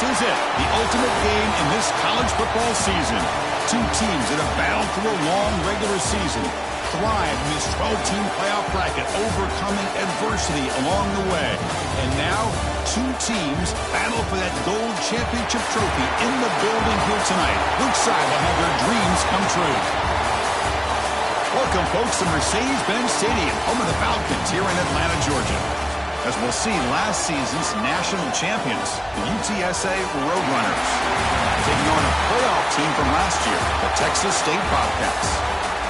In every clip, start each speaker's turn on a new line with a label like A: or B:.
A: This is it, the ultimate game in this college football season. Two teams that have battled through a long regular season, thrived in this 12-team playoff bracket, overcoming adversity along the way. And now, two teams battle for that gold championship trophy in the building here tonight. Which side will have their dreams come true? Welcome, folks, to Mercedes-Benz Stadium, home of the Falcons here in Atlanta, Georgia. As we'll see, last season's national champions, the UTSA Roadrunners, taking on a playoff team from last year, the Texas State Bobcats.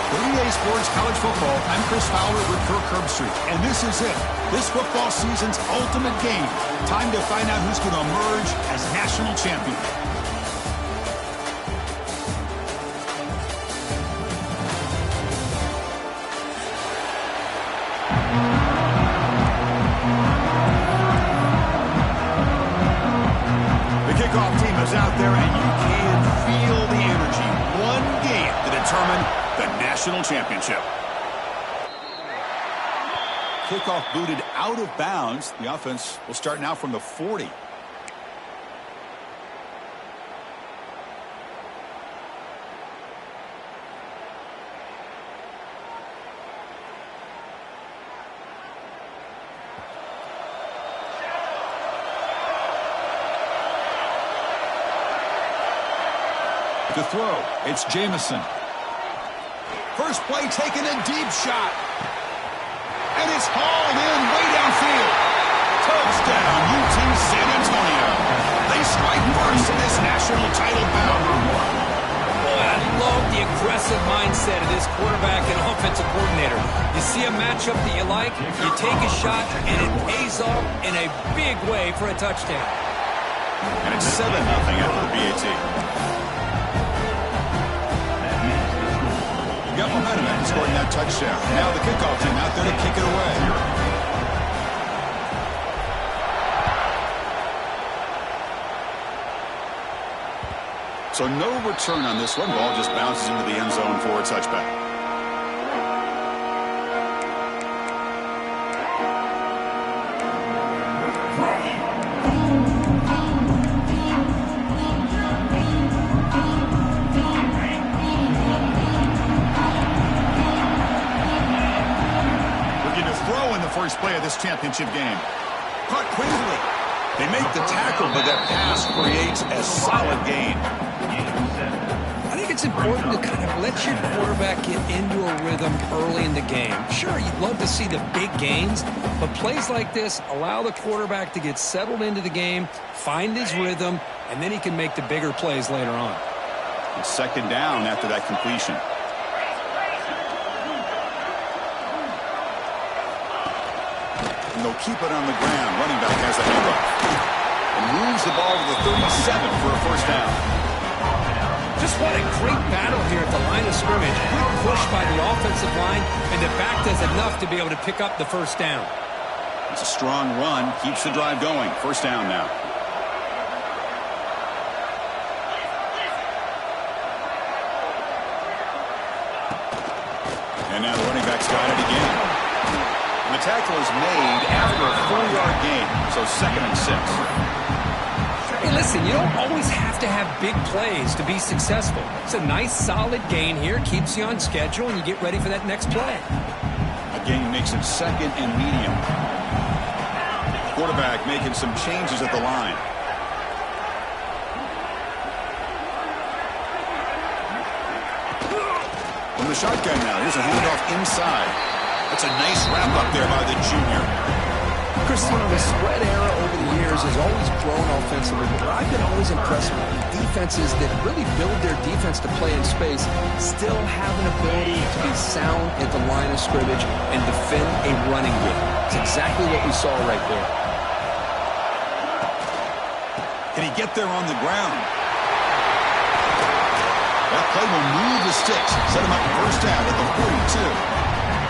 A: For EA Sports College Football, I'm Chris Fowler with Kirk Herbstreit, and this is it, this football season's ultimate game. Time to find out who's going to emerge as national champion. Kickoff team is out there, and you can feel the energy. One game to determine the national championship. Kickoff booted out of bounds. The offense will start now from the 40. To throw, it's Jamison. First play taken, a deep shot. And it's hauled in way downfield. Touchdown, UT San Antonio. They strike first in this national title bout.
B: Boy, I love the aggressive mindset of this quarterback and offensive coordinator. You see a matchup that you like, you take a shot, and it pays off in a big way for a touchdown.
A: And it's 7-0 after the BAT. Got momentum and scoring that touchdown. Now the kickoff team out there to kick it away. So no return on this one. Ball just bounces into the end zone for a touchback. First play of this championship game. Caught quickly. They make the tackle, but that pass creates a solid gain.
B: I think it's important to kind of let your quarterback get into a rhythm early in the game. Sure, you'd love to see the big gains, but plays like this allow the quarterback to get settled into the game, find his rhythm, and then he can make the bigger plays later on.
A: And second down after that completion. And they'll keep it on the ground. Running back has a handoff. And moves the ball to the 37 for a first down.
B: Just what a great battle here at the line of scrimmage. Good push by the offensive line, and the back does enough to be able to pick up the first down.
A: It's a strong run. Keeps the drive going. First down now. And now the running back's got it again. The tackle is made after a 4-yard gain, so 2nd and 6.
B: Hey, listen, you don't always have to have big plays to be successful. It's a nice, solid gain here, keeps you on schedule, and you get ready for that next play.
A: A gain makes it 2nd and medium. Quarterback making some changes at the line. From the shotgun now, here's a handoff inside. That's a nice wrap-up there by the junior.
C: Chris, the spread era over the years has always grown offensively, but I've been always impressed with defenses that really build their defense to play in space, still have an ability to be sound at the line of scrimmage and defend a running game. It's exactly what we saw right there.
A: Can he get there on the ground? That play will move the sticks, set him up first down at the 42.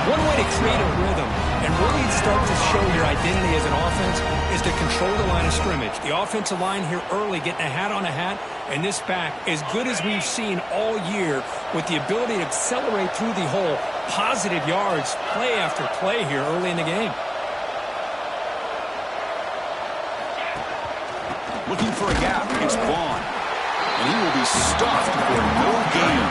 B: One way to create a rhythm and really start to show your identity as an offense is to control the line of scrimmage. The offensive line here early getting a hat on a hat, and this back, as good as we've seen all year, with the ability to accelerate through the hole, positive yards, play after play here early in the game.
A: Looking for a gap. It's Vaughn. And he will be stuffed for no gain.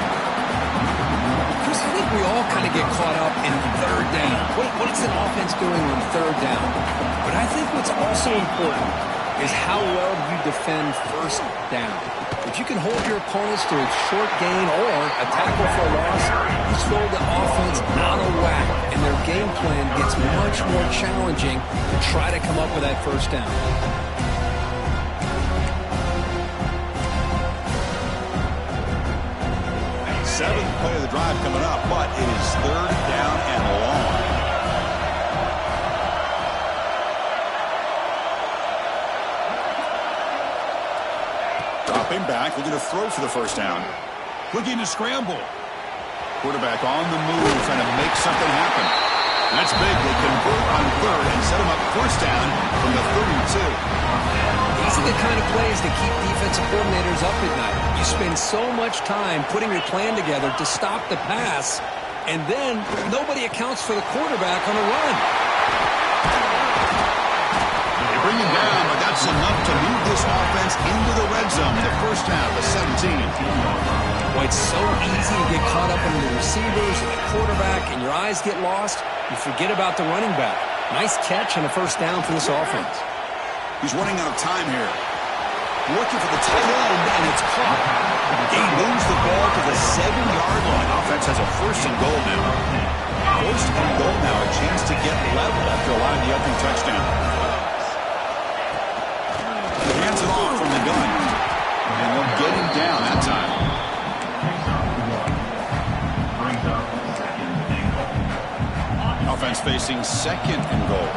C: Chris, I think we all kind of get caught up in third down. What is an offense doing on third down? But I think what's also important is how well you defend first down. If you can hold your opponents to a short gain or a tackle for a loss, you throw the offense out of whack, and their game plan gets much more challenging to try to come up with that first down.
A: Seventh play of the drive coming up, but it is third down and long. Dropping back, looking to throw for the first down. Looking to scramble. Quarterback on the move, trying to make something happen. That's big. They convert on third and set him up first down from the 32.
C: These are the kind of plays that keep defensive coordinators up at night. You spend so much time putting your plan together to stop the pass, and then nobody accounts for the quarterback on a run.
A: They bring him down, but that's enough to move this offense into the red zone in the first half of 17.
C: Boy, it's so easy to get caught up in the receivers and the quarterback, and your eyes get lost. You forget about the running back. Nice catch and a first down for this offense.
A: He's running out of time here. Looking for the tight end, and it's caught. He moves the ball to the 7-yard line. Offense has a first and goal now. First and goal now, a chance to get level after allowing the opening touchdown. He hands it off from the gun. And they'll get him down that time. Offense facing second and goal.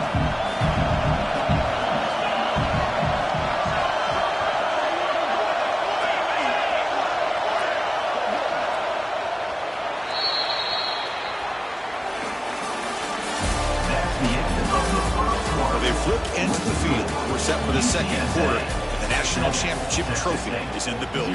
A: They flip into the field. We're set for the second quarter. The national championship trophy is in the building.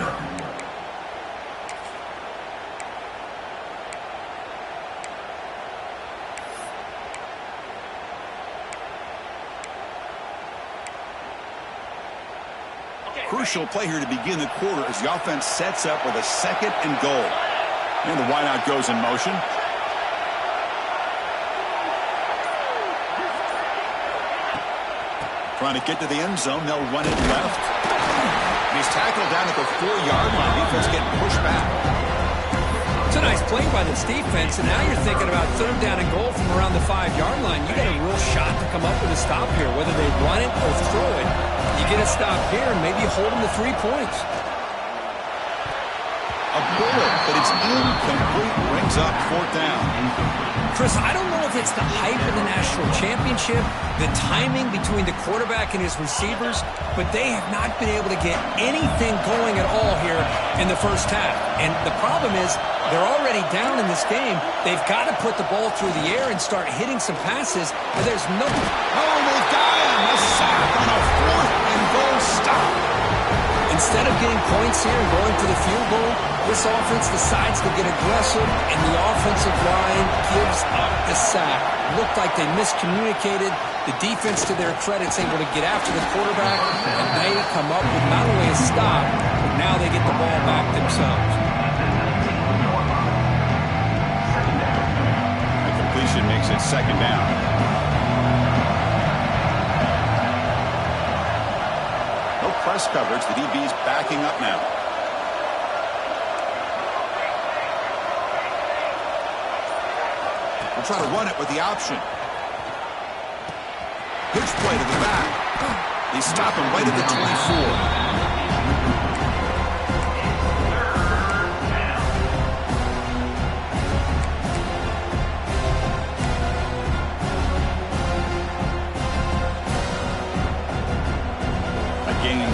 A: Crucial play here to begin the quarter as the offense sets up with a second and goal. And the wideout goes in motion. Trying to get to the end zone. They'll run it left. He's tackled down at the 4-yard line. Defense getting pushed back.
C: It's a nice play by this defense, and now you're thinking about third down and goal from around the 5-yard line. You got a real shot to come up with a stop here, whether they run it or throw it. You get a stop here, and maybe you hold them to 3 points.
A: A bullet, but it's incomplete. Brings up fourth down.
C: Chris, I don't know if it's the hype of the national championship, the timing between the quarterback and his receivers, but they have not been able to get anything going at all here in the first half. And the problem is they're already down in this game. They've got to put the ball through the air and start hitting some passes, but there's no...
A: Oh, they got him! A sack on a fourth and goal stop.
C: Instead of getting points here and going for the field goal, this offense decides to get aggressive, and the offensive line gives up the sack. Looked like they miscommunicated. The defense, to their credit, is able to get after the quarterback, and they come up with not only a stop, but now they get the ball back themselves.
A: The completion makes it second down. Press coverage. The DB's backing up now. We'll try to run it with the option. Pitch play to the back. They stop him right at the 24.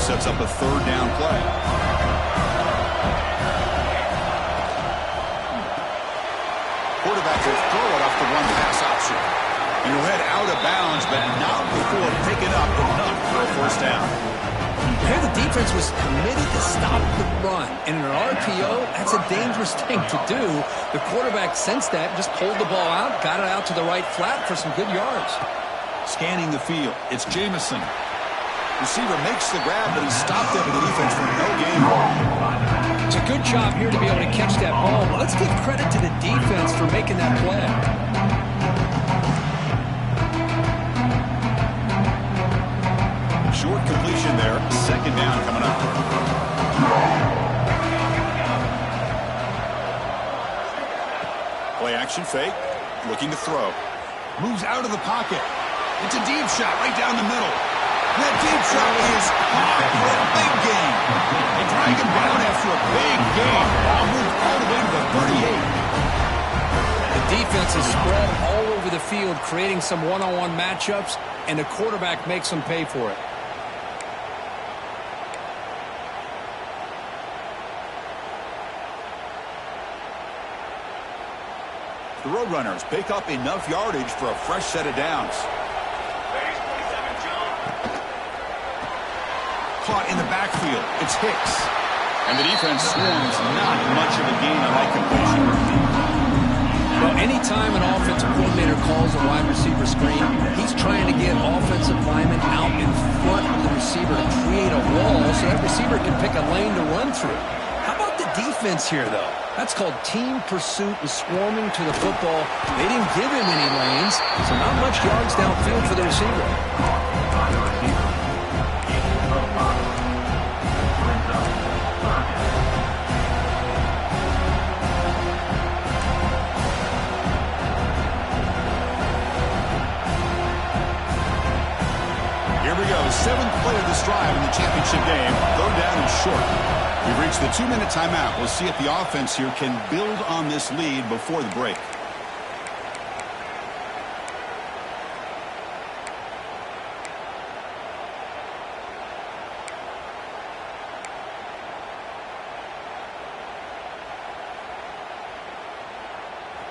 A: Sets up a third down play. Quarterback will throw it off the one pass option. And he'll head out of bounds, but not before picking up enough for a first down.
C: Here the defense was committed to stop the run. And in an RPO, that's a dangerous thing to do. The quarterback sensed that, just pulled the ball out, got it out to the right flat for some good yards.
A: Scanning the field, it's Jamison. Receiver makes the grab, but he's stopped there with the defense for no gain.
B: It's a good job here to be able to catch that ball, but let's give credit to the defense for making that play.
A: Short completion there. Second down coming up. Play action fake. Looking to throw. Moves out of the pocket. It's a deep shot right down the middle. That deep shot is caught for a big gain. They drag him down after a big gain. Ball moved all the way to the 38.
B: The defense is spread all over the field, creating some one-on-one matchups, and the quarterback makes them pay for it.
A: The Roadrunners pick up enough yardage for a fresh set of downs. Caught in the backfield. It's Hicks. And the defense swarms. Not much of a gain on that completion.
B: Well, anytime an offensive coordinator calls a wide receiver screen, he's trying to get offensive linemen out in front of the receiver to create a wall so that receiver can pick a lane to run through. How about the defense here, though? That's called team pursuit and swarming to the football. They didn't give him any lanes, so not much yards downfield for the receiver.
A: Here we go. Seventh play of this drive in the championship game. Third down and short. We've reached the 2-minute timeout. We'll see if the offense here can build on this lead before the break.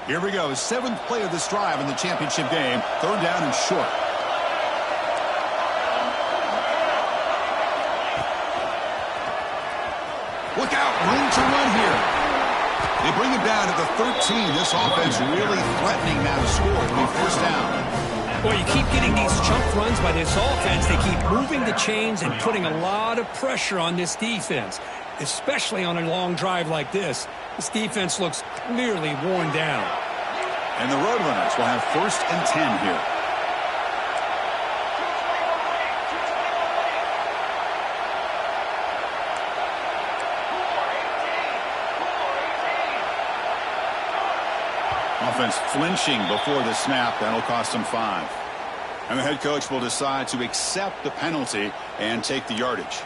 A: Here we go. Seventh play of this drive in the championship game. Third down and short. Look out, room to run here. They bring him down at the 13. This offense really threatening now to score. It'll be first down.
B: Well, you keep getting these chunk runs by this offense. They keep moving the chains and putting a lot of pressure on this defense, especially on a long drive like this. This defense looks clearly worn down.
A: And the Roadrunners will have first and 10 here. Offense flinching before the snap. That'll cost him 5. And the head coach will decide to accept the penalty and take the yardage.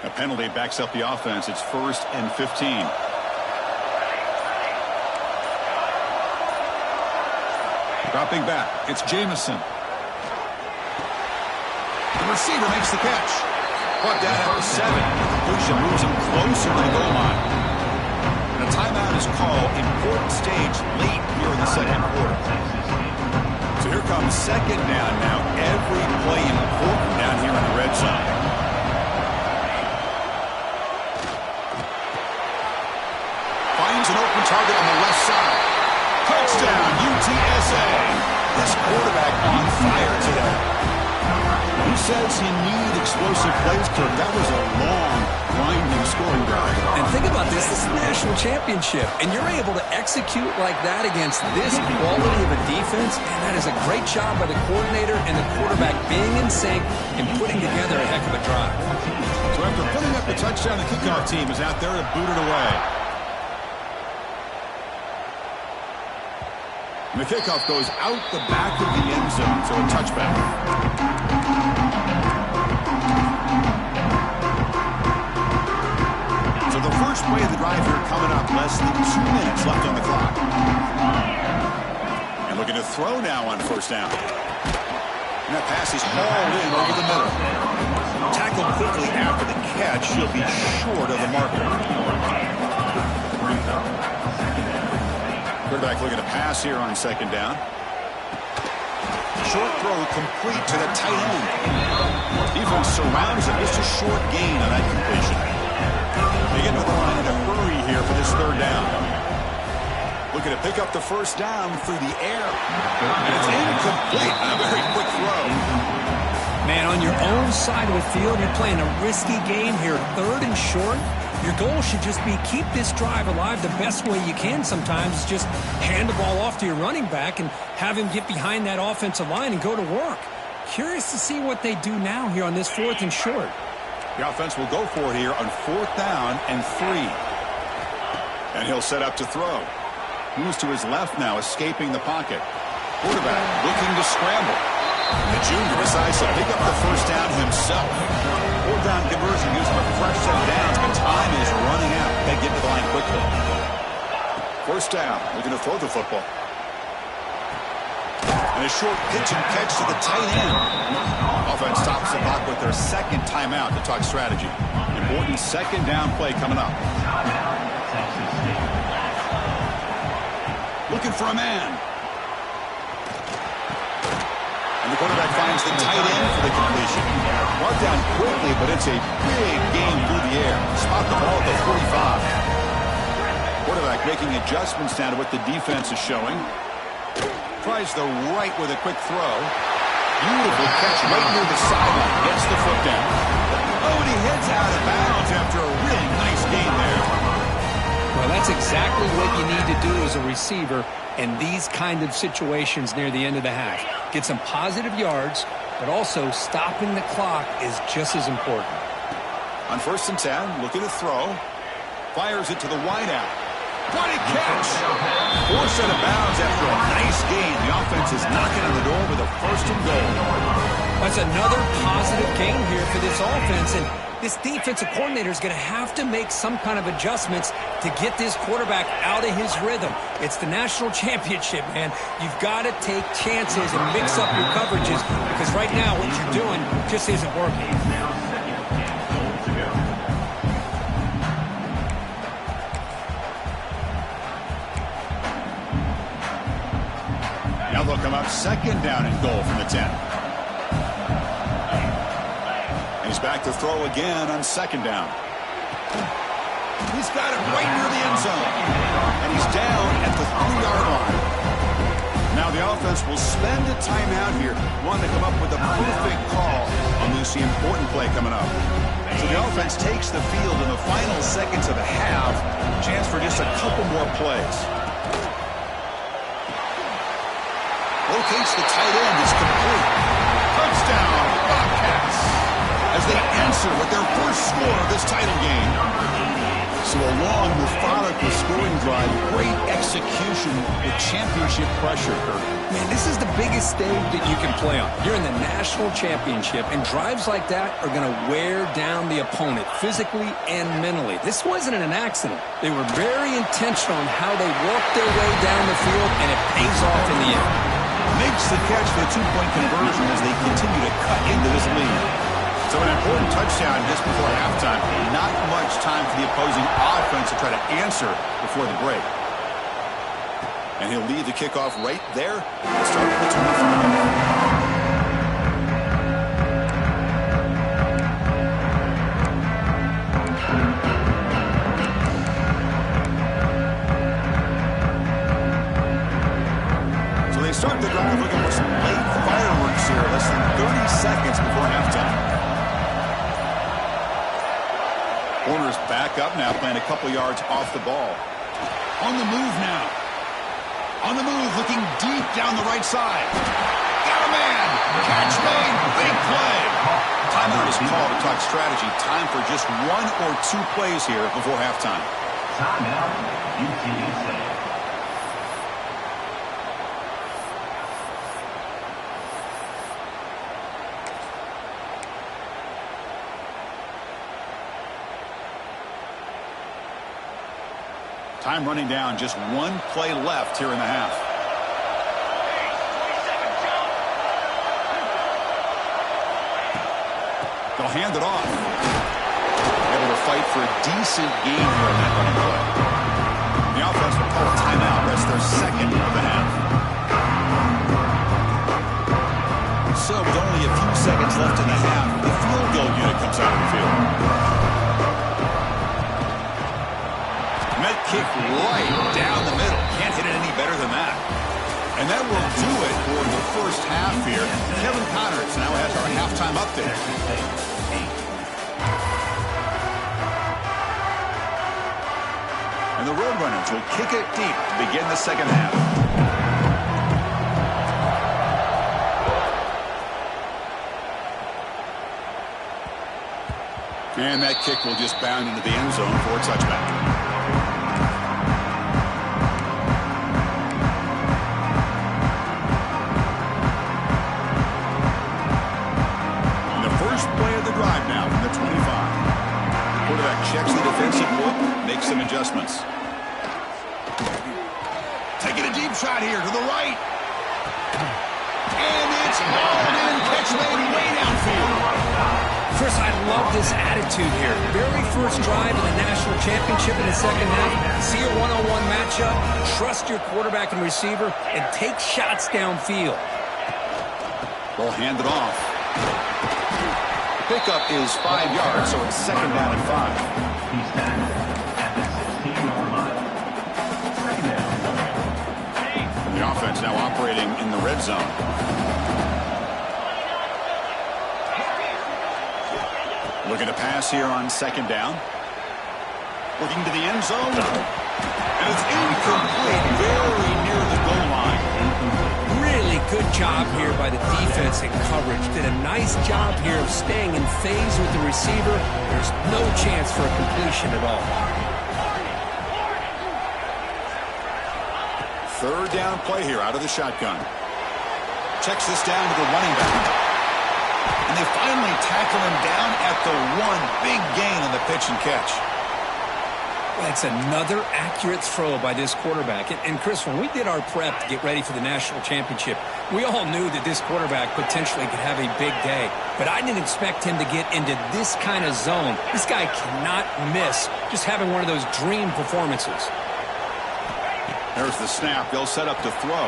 A: A penalty backs up the offense. It's first and 15. Dropping back. It's Jamison. The receiver makes the catch. Brought down at the 7. The completion moves him closer to the goal line. And a timeout is called. Important stage late here in the second quarter. So here comes second down now. Every play important down here in the red zone. Finds an open target on the left side. Touchdown, UTSA. This quarterback on fire today. Who says you need explosive plays, Kirk? That was a long, grinding scoring drive.
B: And think about this. This is a national championship, and you're able to execute like that against this quality of a defense, and that is a great job by the coordinator and the quarterback being in sync and putting together a heck of a drive.
A: So after putting up the touchdown, the kickoff team is out there to boot it away. And the kickoff goes out the back of the end zone, so a touchback. So the first play of the drive here coming up, less than 2 minutes left on the clock. And looking to throw now on first down. And that pass is hauled in over the middle. Tackled quickly after the catch. She'll be short of the marker. Quarterback looking to pass here on second down. Short throw complete to the tight end. Defense surrounds him. Just a short gain on that completion. They get to the line in a hurry here for this third down. Looking to pick up the first down through the air. And it's incomplete. A very quick throw.
B: Man, on your own side of the field, you're playing a risky game here. Third and short. Your goal should just be keep this drive alive the best way you can sometimes. Is just hand the ball off to your running back and have him get behind that offensive line and go to work. Curious to see what they do now here on this 4th and short.
A: The offense will go for it here on 4th down and 3. And he'll set up to throw. Moves to his left now, escaping the pocket. Quarterback looking to scramble. The junior decides to pick up the first down himself. 4th down conversion gives him a fresh set of downs, but time is running out. They get to the line quickly. First down, looking to throw the football. And a short pitch and catch to the tight end. Offense stops the clock with their second timeout to talk strategy. Important second down play coming up. Looking for a man. And the quarterback finds the tight end for the completion. Brought down quickly, but it's a big game through the air. Spot the ball at the 45. Quarterback making adjustments now to what the defense is showing. Tries the right with a quick throw. Beautiful catch right near the sideline. Gets the foot down. Oh, and he heads out of bounds after a really nice game there.
B: Well, that's exactly what you need to do as a receiver in these kind of situations near the end of the half. Get some positive yards, but also stopping the clock is just as important.
A: On 1st and 10, looking to throw. Fires it to the wideout. What a catch! Forced out of bounds after a nice game. The offense is knocking on the door with a 1st and goal.
B: That's another positive game here for this offense, and this defensive coordinator is going to have to make some kind of adjustments to get this quarterback out of his rhythm. It's the national championship, man. You've got to take chances and mix up your coverages because right now what you're doing just isn't working.
A: Now they'll come up 2nd down and goal from the 10. He's back to throw again on 2nd down. He's got it right near the end zone. And he's down at the 3-yard line. Now the offense will spend a timeout here, wanting to come up with a perfect call on this important play coming up. So the offense takes the field in the final seconds of the half. Chance for just a couple more plays. Locates the tight end. It's complete. Touchdown, Bobcats, as they answer with their first score of this title game. So a long, methodical scoring drive. Great execution with championship pressure, Kurt.
B: Man, this is the biggest stage that you can play on. You're in the national championship, and drives like that are going to wear down the opponent physically and mentally. This wasn't an accident. They were very intentional on how they worked their way down the field, and it pays off in the end.
A: Makes the catch for the 2-point conversion as they continue to cut into this lead. So an important touchdown just before halftime. Not much time for the opposing offense to try to answer before the break. And he'll lead the kickoff right there. Let's start with the 25. Start the drive looking for some late fireworks here. Less than 30 seconds before halftime. Corner's back up now, playing a couple yards off the ball. On the move now. On the move, looking deep down the right side. Got a man. Catch made. Big play. Timeout is called to talk strategy. Time for just 1 or 2 plays here before halftime.
D: Timeout, UTSA.
A: Time running down, just 1 play left here in the half. They'll hand it off. Able to fight for a decent gain here in that running play. The offense will call a timeout. That's their 2nd of the half. So with only a few seconds left in the half, the field goal unit comes out of the field. And that will do it for the first half here. Kevin Connors now has our halftime update. And the Roadrunners will kick it deep to begin the second half. And that kick will just bound into the end zone for a touchback. Checks the defensive look, makes some adjustments. Taking a deep shot here to the right. And it's hauled in, catch made way downfield.
B: Chris, I love this attitude here. Very first drive in the national championship in the second half. See a one-on-one matchup, trust your quarterback and receiver, and take shots downfield.
A: Ball handed off. Pickup is 5 yards, so it's second down and 5.
D: He's standing at the 16-yard line. Second down.
A: The offense now operating in the red zone. Looking to pass here on second down. Looking to the end zone. And it's incomplete, very near the goal line.
B: Really good job here by the defense in coverage. Did a nice job here of staying in phase with the receiver. There's no chance for a completion at all.
A: Third down play here out of the shotgun. Checks this down to the running back. And they finally tackle him down at the one. Big gain on the pitch and catch.
B: That's another accurate throw by this quarterback. And Chris, when we did our prep to get ready for the national championship, we all knew that this quarterback potentially could have a big day. But I didn't expect him to get into this kind of zone. This guy cannot miss just having one of those dream performances.
A: There's the snap. They'll set up to throw.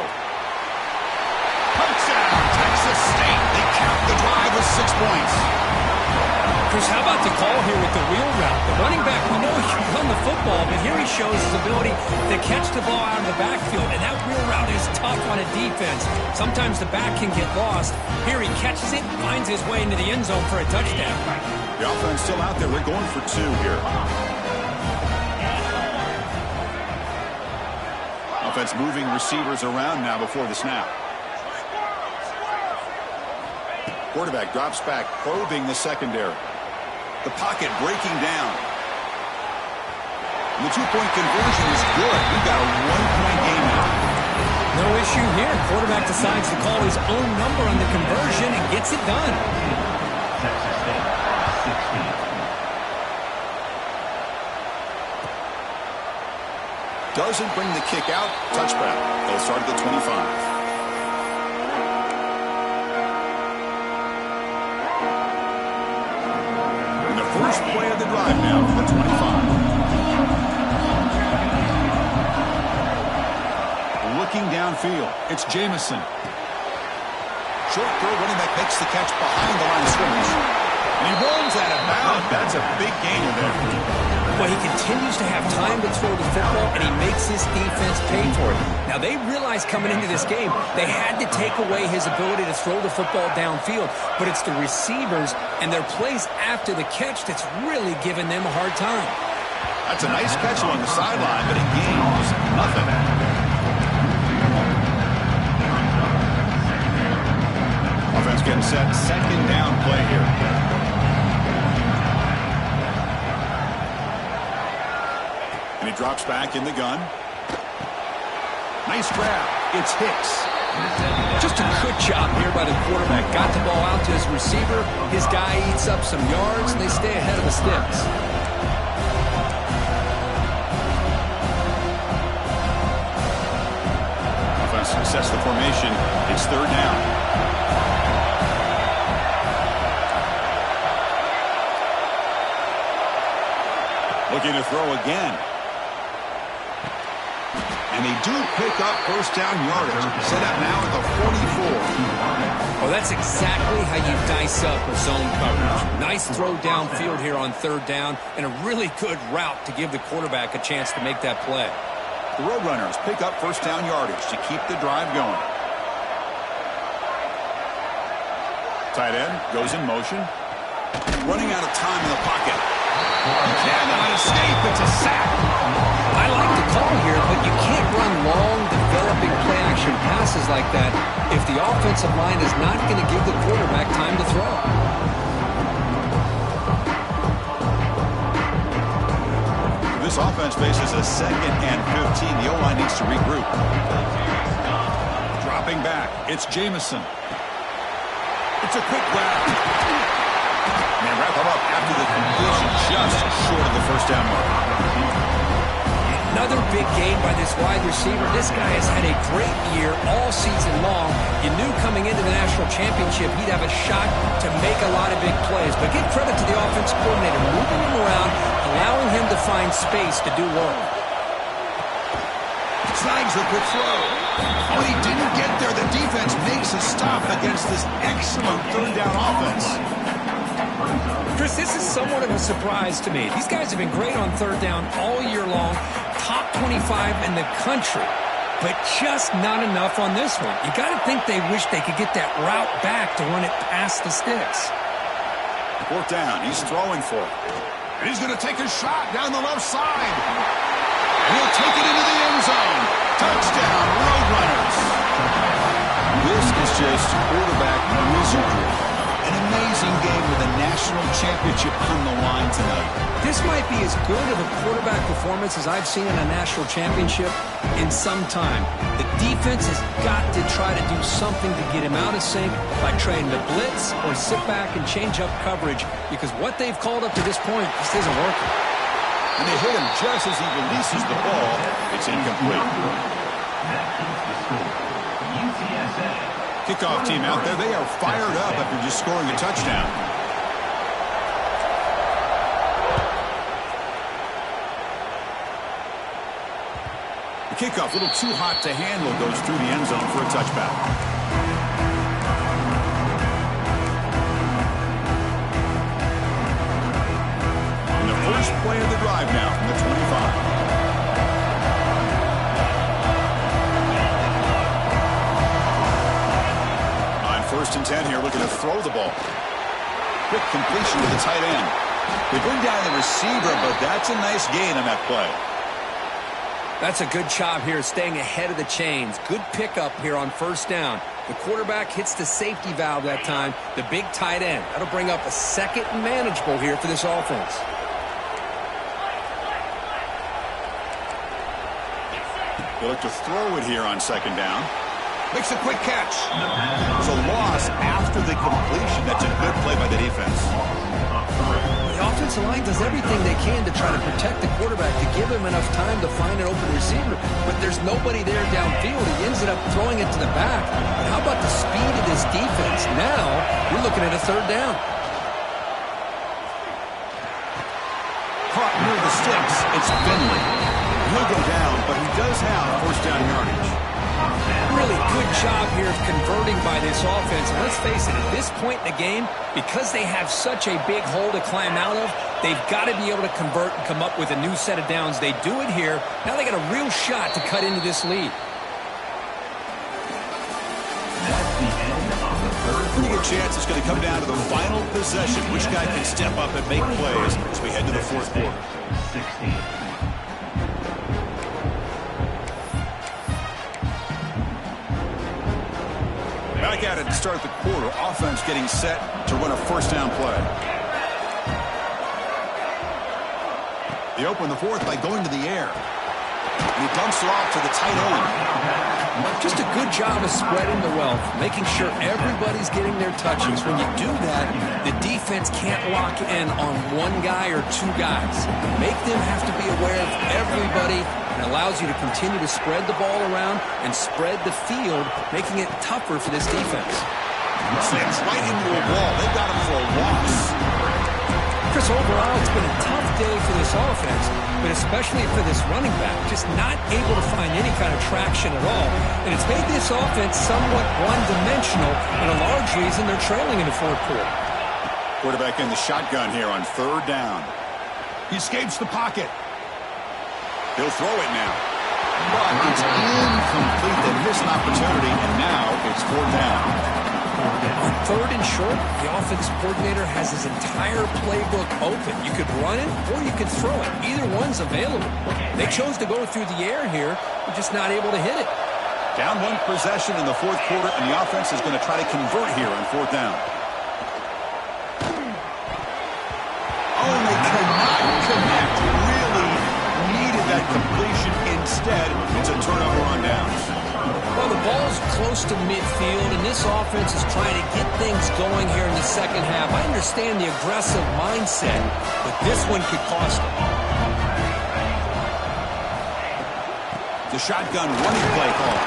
A: Touchdown, Texas State. They cap the drive with 6 points.
B: Chris, how about the call here with the wheel route? The running back, we know he can run the football, but here he shows his ability to catch the ball out of the backfield, and that wheel route is tough on a defense. Sometimes the back can get lost. Here he catches it, finds his way into the end zone for a touchdown.
A: The offense still out there. They're going for 2 here. Offense moving receivers around now before the snap. Quarterback drops back, probing the secondary. The pocket breaking down. And the 2-point conversion is good. We've got a 1-point game now.
B: No issue here. Quarterback decides to call his own number on the conversion and gets it done.
D: Texas State, 16.
A: Doesn't bring the kick out. Touchback. They'll start at the 25. First play of the drive now for the 25. Looking downfield, it's Jamison. Short throw, running back makes the catch behind the line of scrimmage. And he rolls out of bounds. That's a big gainer there.
B: Well, he continues to have time to throw the football, and he makes his defense pay for it. Now, they realized coming into this game, they had to take away his ability to throw the football downfield, but it's the receivers and their plays after the catch that's really giving them a hard time.
A: That's a nice catch along the sideline, but it gains nothing. Offense getting set, second down play here. And he drops back in the gun. Nice grab. It's Hicks.
B: Just a good job here by the quarterback. Got the ball out to his receiver. His guy eats up some yards, and they stay ahead of the sticks.
A: Offense sets the formation. It's third down. Looking to throw again. And they do pick up first down yardage. Set up now at the 44.
B: Well, that's exactly how you dice up a zone coverage. Nice throw downfield here on third down, and a really good route to give the quarterback a chance to make that play.
A: The Roadrunners pick up first down yardage to keep the drive going. Tight end goes in motion. Running out of time in the pocket. He cannot escape. It's a sack.
C: I like the call here, but you can't run long, developing play-action passes like that if the offensive line is not going to give the quarterback time to throw.
A: This offense faces a 2nd and 15. The O-line needs to regroup. Dropping back. It's Jamison. It's a quick grab. And they wrap him up after the completion, just short of the first down mark.
C: Another big game by this wide receiver. This guy has had a great year all season long. You knew coming into the national championship he'd have a shot to make a lot of big plays. But give credit to the offensive coordinator, moving him around, allowing him to find space to do work.
A: Snags the quick throw. Oh, he didn't get there. The defense makes a stop against this excellent third down offense.
B: Chris, this is somewhat of a surprise to me. These guys have been great on third down all year long, top 25 in the country, but just not enough on this one. You got to think they wish they could get that route back to run it past the sticks.
A: Fourth down, he's throwing for it. And he's going to take a shot down the left side. He'll take it into the end zone. Touchdown, Roadrunners. This is just quarterback wizardry. An amazing game with a national championship on the line tonight.
C: This might be as good of a quarterback performance as I've seen in a national championship in some time. The defense has got to try to do something to get him out of sync by trying to blitz or sit back and change up coverage, because what they've called up to this point just isn't working.
A: And they hit him just as he releases the ball. It's incomplete. Kickoff team out there. They are fired up after just scoring a touchdown. The kickoff, a little too hot to handle, goes through the end zone for a touchback. And the first play of the drive now from the 25. First and 10 here, looking to throw the ball. Quick completion to the tight end. They bring down the receiver, but that's a nice gain on that play.
C: That's a good job here, staying ahead of the chains. Good pickup here on first down. The quarterback hits the safety valve that time, the big tight end. That'll bring up a second and manageable here for this offense.
A: They look to throw it here on second down. Makes a quick catch. It's a loss after the completion. That's a good play by the defense.
C: The offensive line does everything they can to try to protect the quarterback, to give him enough time to find an open receiver. But there's nobody there downfield. He ends up throwing it to the back. But how about the speed of this defense? Now we're looking at a third down.
A: Caught near the sticks. It's Finley. He'll go down, but he does have first down yardage.
C: Really good job here of converting by this offense. And let's face it, at this point in the game, because they have such a big hole to climb out of, they've got to be able to convert and come up with a new set of downs. They do it here. Now they got a real shot to cut into this lead.
D: That's the end of the third
A: Pretty good chance it's going to come down to the final possession. Which guy can step up and make plays as we head to the fourth quarter.
D: 16.
A: Back at it to start the quarter. Offense getting set to run a first down play. They open the fourth by going to the air. And he dumps it off to the tight end.
C: Just a good job of spreading the wealth, making sure everybody's getting their touches. When you do that, the defense can't lock in on one guy or two guys. Make them have to be aware of everybody. It allows you to continue to spread the ball around and spread the field, making it tougher for this defense.
A: Slams right into a wall. They got him for a loss.
C: Chris, overall, it's been a tough day for this offense, but especially for this running back, just not able to find any kind of traction at all. And it's made this offense somewhat one-dimensional, and a large reason they're trailing in the fourth quarter.
A: Quarterback in the shotgun here on third down. He escapes the pocket. He'll throw it now. but it's incomplete. They missed an opportunity, and now it's 4th down.
B: On 3rd and short, the offensive coordinator has his entire playbook open. You could run it or you could throw it. Either one's available. They chose to go through the air here. They're just not able to hit it.
A: Down 1 possession in the 4th quarter, and the offense is going to try to convert here on 4th down. Oh, and they cannot connect. Really needed that completion. Instead, it's a turnover on downs.
B: Well, the ball's close to midfield, and this offense is trying to get things going here in the second half. I understand the aggressive mindset, but this one could cost them.
A: The shotgun running play call.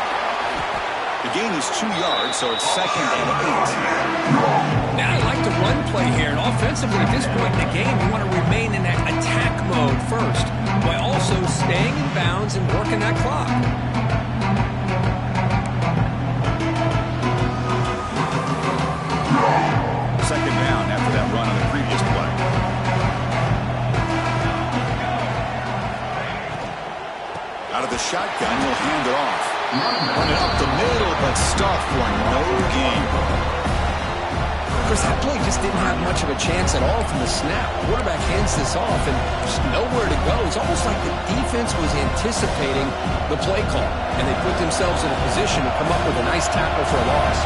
A: The gain is 2 yards, so it's 2nd and 8.
B: Now I like the run play here, and offensively at this point in the game, you want to remain in that attack mode first, while also staying in bounds and working that clock.
A: 2nd down after that run on the previous play. Out of the shotgun, he'll hand it off. Run it up the middle, but stuffed for no gain.
C: Chris, that play just didn't have much of a chance at all from the snap. Quarterback hands this off, and there's nowhere to go. It's almost like the defense was anticipating the play call, and they put themselves in a position to come up with a nice tackle for a loss.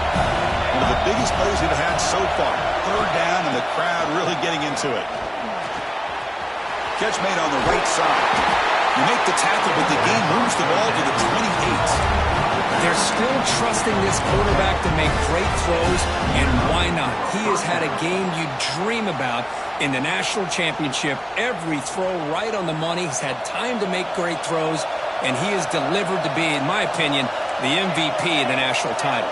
A: One of the biggest plays we've had so far. 3rd down, and the crowd really getting into it. Catch made on the right side. You make the tackle, but the game moves the ball to the 28.
B: They're still trusting this quarterback to make great throws, and why not? He has had a game you dream about in the national championship. Every throw right on the money. He's had time to make great throws, and he has delivered to be, in my opinion, the MVP of the national title.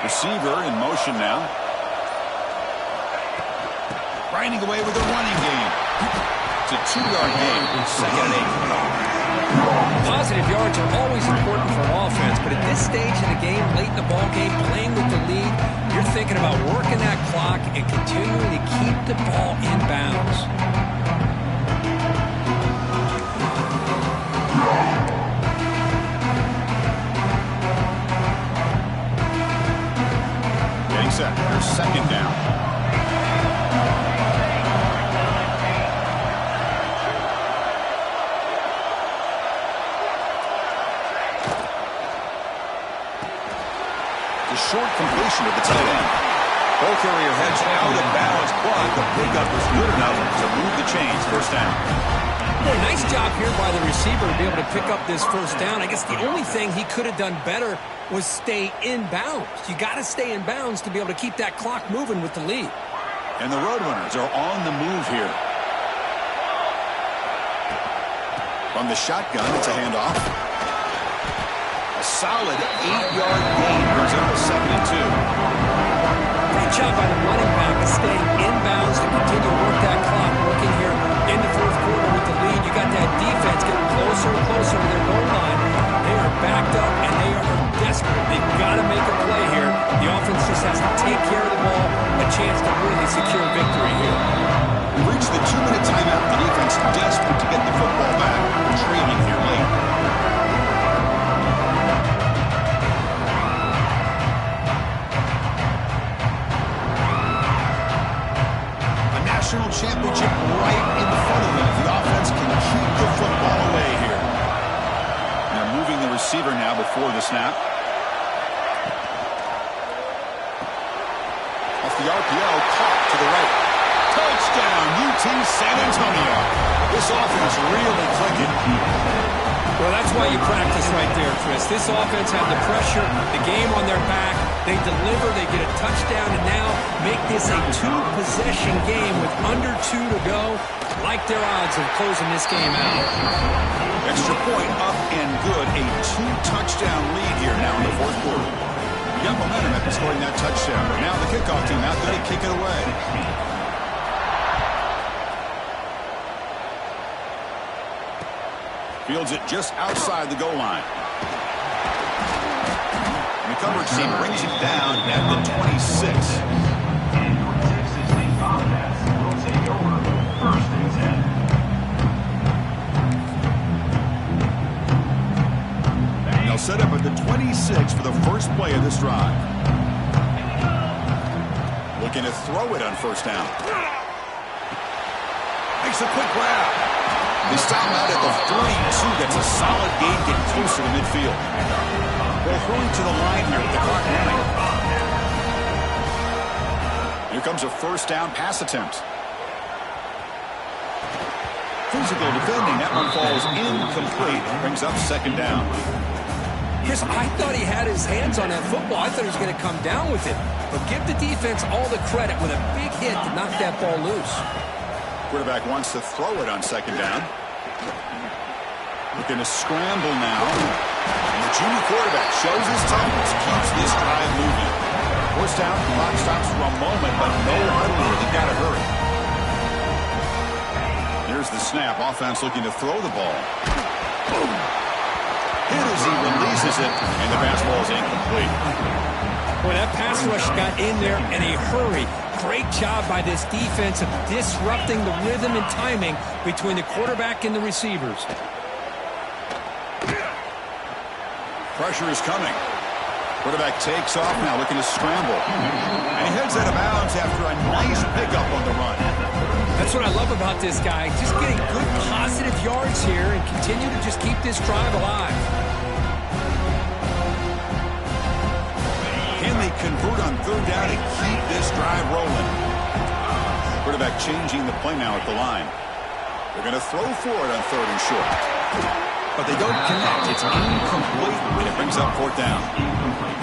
A: Receiver in motion now. Grinding away with a running game. It's a 2-yard game. 2nd and 8.
B: Positive yards are always important for an offense, but at this stage in the game, late in the ball game, playing with the lead, you're thinking about working that clock and continuing to keep the ball in bounds.
A: Getting set. There's 2nd down. Short completion to the tight end. Ball carrier heads out of balance, but the pickup was good enough to move the chains. 1st down.
B: Well, nice job here by the receiver to be able to pick up this 1st down. I guess the only thing he could have done better was stay in bounds. You got to stay in bounds to be able to keep that clock moving with the lead.
A: And the Roadrunners are on the move here. From the shotgun, it's a handoff. A solid 8-yard gain brings it up to 2nd and 2.
B: Great job by the running back of staying in bounds to continue to work that clock. Working here in the 4th quarter with the lead. You got that defense getting closer and closer to their goal line. They are backed up and they are desperate. They've got to make a play here. The offense just has to take care of the ball. A chance to really secure victory here.
A: We've reached the 2-minute timeout. The defense desperate to get the football back. Trailing here late. National championship right in front of them. The offense can keep the football away here. And they're moving the receiver now before the snap. Off the RPO, caught to the right. Touchdown, UT San Antonio. This offense really clicking.
B: Well, that's why you practice right there, Chris. This offense had the pressure, the game on their back. They deliver, they get a touchdown, and now make this a 2-possession game with under 2 to go. Like their odds of closing this game out.
A: Extra point up and good. A 2-touchdown lead here now in the 4th quarter. You got momentum after scoring that touchdown. Now the kickoff team out there to kick it away. Fields it just outside the goal line. And the coverage team brings it down at the 26.
D: And 26 is the Bobcats will take over 1st and 10.
A: set up at the 26 for the first play of this drive. Looking to throw it on first down. Makes a quick grab. They stop him out at the 42. That's a solid gain, getting closer to midfield. They'll hurry to the line here with the clock running. Here comes a first down pass attempt. Physical defending. That one falls incomplete. Brings up second down.
C: Chris, I thought he had his hands on that football. I thought he was going to come down with it. But give the defense all the credit with a big hit to knock that ball loose.
A: Quarterback wants to throw it on second down. Looking to scramble now. And the junior quarterback shows his toughness, keeps this drive moving. First down, clock stops for a moment, but no huddle. They've got to hurry. Here's the snap. Offense looking to throw the ball. Boom. Hit as he releases it, and the pass ball is incomplete.
B: Boy, that pass rush got in there in a hurry. Great job by this defense of disrupting the rhythm and timing between the quarterback and the receivers.
A: Pressure is coming. Quarterback takes off now, looking to scramble. And he heads out of bounds after a nice pickup on the run.
B: That's what I love about this guy. Just getting good positive yards here and continue to just keep this drive alive.
A: Can they convert on third down and keep this drive rolling? Quarterback changing the play now at the line. They're going to throw for it on third and short. But they don't connect. It's incomplete, and it brings up fourth down.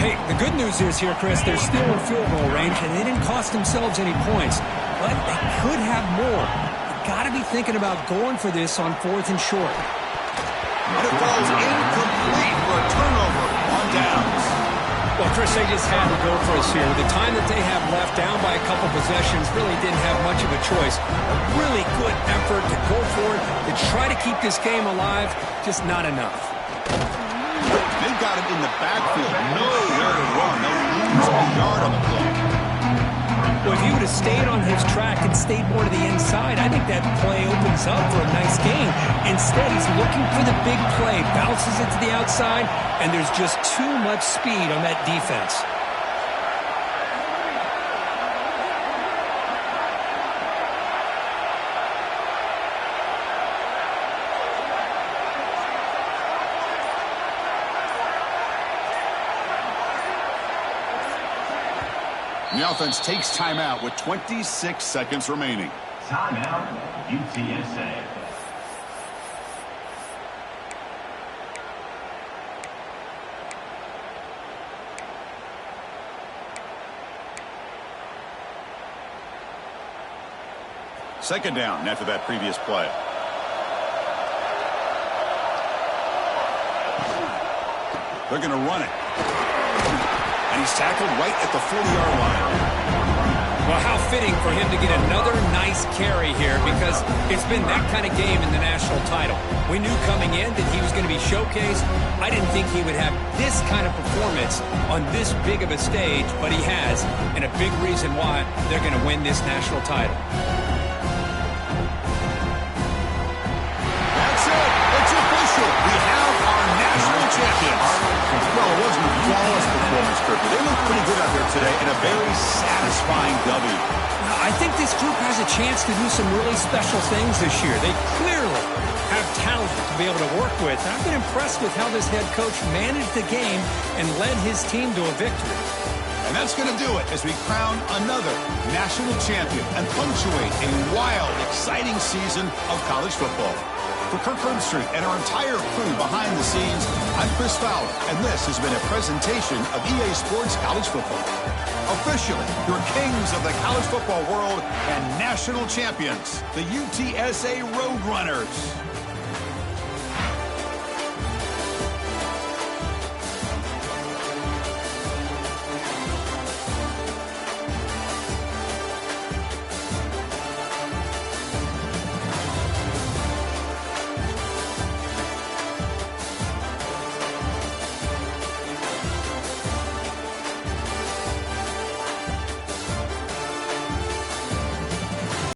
B: Hey, the good news is here, Chris, they're still in field goal range, and they didn't cost themselves any points. But they could have more. You've got to be thinking about going for this on fourth and short.
A: And it falls incomplete for a turnover on downs.
B: Well, Chris, they just had to go for us here. The time that they have left, down by a couple possessions, really didn't have much of a choice. A really good effort to go for it, to try to keep this game alive, just not enough.
A: They've got him in the backfield. Nowhere to run. No lose a yard on the play.
B: Well, if he would have stayed on his track and stayed more to the inside, I think that play opens up for a nice game. Instead, he's looking for the big play, bounces it to the outside, and there's just too much speed on that defense.
A: The offense takes timeout with 26 seconds remaining.
D: Timeout, UTSA.
A: Second down after that previous play. They're going to run it. And he's tackled right at the 40-yard line.
B: Well, how fitting for him to get another nice carry here, because it's been that kind of game in the national title. We knew coming in that he was going to be showcased. I didn't think he would have this kind of performance on this big of a stage, but he has, and a big reason why they're going to win this national title.
A: That's it. It's official. We have our national champions. Well, it wasn't a flawless performance, Kirby. They looked pretty good out there today in a very satisfying W.
B: I think this group has a chance to do some really special things this year. They clearly have talent to be able to work with. I've been impressed with how this head coach managed the game and led his team to a victory.
A: And that's going to do it as we crown another national champion and punctuate a wild, exciting season of college football. For Kirk Herbstreit and our entire crew behind the scenes, I'm Chris Fowler, and this has been a presentation of EA Sports College Football. Officially, your kings of the college football world and national champions, the UTSA Roadrunners.